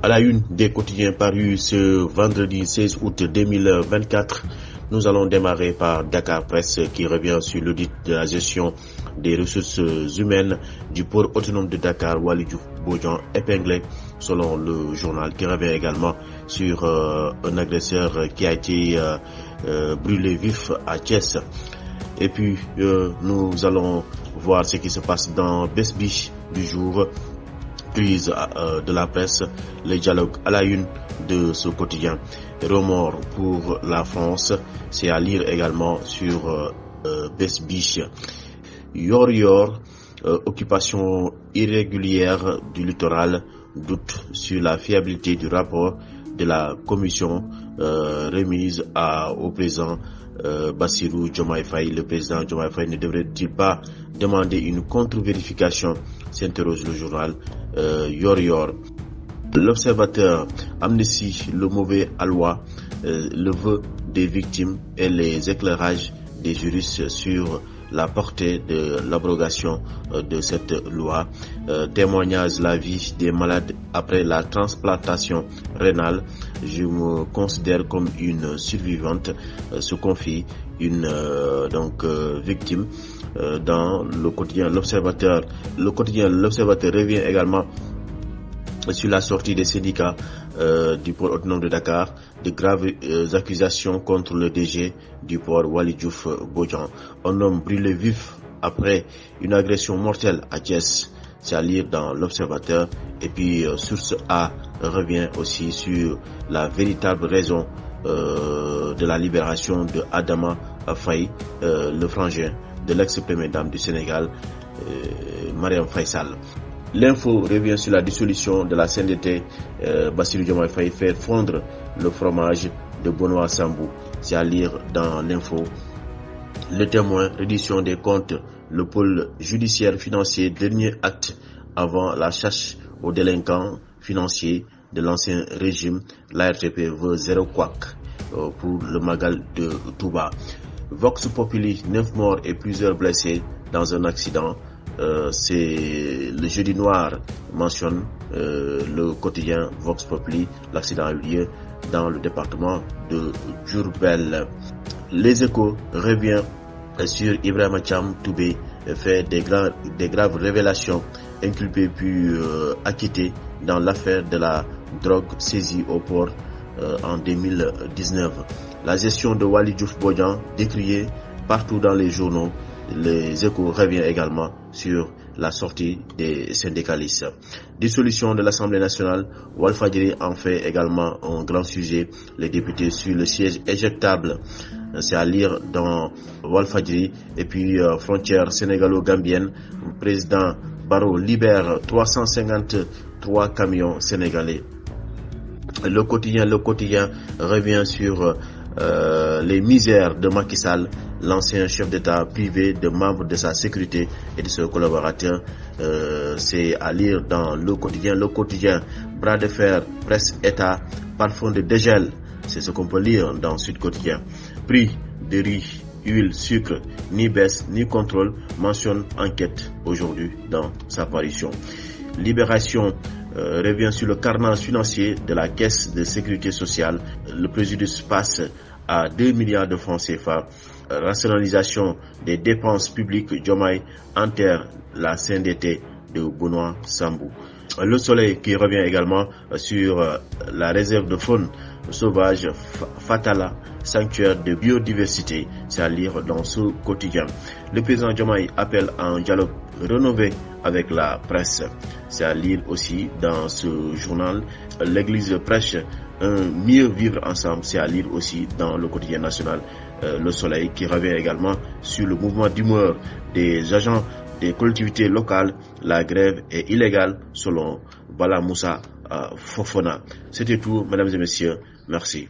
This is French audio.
À la une des quotidiens parus ce vendredi 16 août 2024, nous allons démarrer par Dakar Presse qui revient sur l'audit de la gestion des ressources humaines du port autonome de Dakar, Waly Diouf Bodian épinglé selon le journal, qui revient également sur un agresseur qui a été brûlé vif à Thiès. Et puis nous allons voir ce qui se passe dans Bes Bi du jour, prise de la presse, les dialogues à la une de ce quotidien. Remords pour la France, c'est à lire également sur Bes Bi. Yor, occupation irrégulière du littoral, doute sur la fiabilité du rapport de la commission remise au président Bassirou Diomaye Faye. Le président Diomaye Faye ne devrait-il pas demander une contre-vérification, s'interroge le journal Yor. L'Observateur, Amnesty, le mauvais aloi, le vœu des victimes et les éclairages des juristes sur la portée de l'abrogation de cette loi. Témoignage, la vie des malades après la transplantation rénale. Je me considère comme une survivante, se confie une victime dans le quotidien L'Observateur. Le quotidien L'Observateur revient également sur la sortie des syndicats du port autonome de Dakar, de graves accusations contre le DG du port Waly Diouf Bodian. Un homme brûlé vif après une agression mortelle à Thiès, c'est à lire dans L'Observateur. Et puis Source A revient aussi sur la véritable raison de la libération de Adama Faye, le frangin de l'ex-première dame du Sénégal, Marième Faye Sall. L'info revient sur la dissolution de la CNDT. Bassirou Diomaye Faye fait fondre le fromage de Benoît Sambou. C'est à lire dans l'info. Le Témoin, reddition des comptes. Le pôle judiciaire financier, dernier acte avant la chasse aux délinquants financiers de l'ancien régime. L'ARTP veut zéro couac pour le Magal de Touba. Vox Populi, 9 morts et plusieurs blessés dans un accident. C'est le jeudi noir, mentionne le quotidien Vox Populi. L'accident a eu lieu dans le département de Diourbel. Les Échos revient sur Ibrahima Thiam Toubé, fait des graves révélations, inculpé puis acquitté dans l'affaire de la drogue saisie au port en 2019. La gestion de Waly Diouf Bodian décriée partout dans les journaux. Les Échos revient également sur la sortie des syndicalistes. Dissolution de l'Assemblée nationale, Walfadjri en fait également un grand sujet. Les députés sur le siège éjectable, c'est à lire dans Walfadjri. Et puis frontière sénégalo-gambienne, président Barrow libère 353 camions sénégalais. Le quotidien revient sur les misères de Macky Sall, l'ancien chef d'État privé de membres de sa sécurité et de ses collaborateurs. C'est à lire dans le quotidien, bras de fer, presse État, parfum de dégel. C'est ce qu'on peut lire dans Sud Quotidien. Prix de riz, huile, sucre, ni baisse ni contrôle, mentionne enquête aujourd'hui dans sa parution. Libération revient sur le carnage financier de la caisse de sécurité sociale. Le préjudice passe à 2 milliards de francs CFA. Rationalisation des dépenses publiques, Diomaye enterre la CNDT de Benoît Sambou. Le Soleil qui revient également sur la réserve de faune sauvage Fatala, sanctuaire de biodiversité, c'est à lire dans ce quotidien. Le président Diomaye appelle à un dialogue rénové avec la presse, c'est à lire aussi dans ce journal. L'église prêche un mieux vivre ensemble, c'est à lire aussi dans le quotidien national. Le Soleil qui revient également sur le mouvement d'humeur des agents des collectivités locales. La grève est illégale selon Bala Moussa Fofana. C'était tout, mesdames et messieurs. Merci.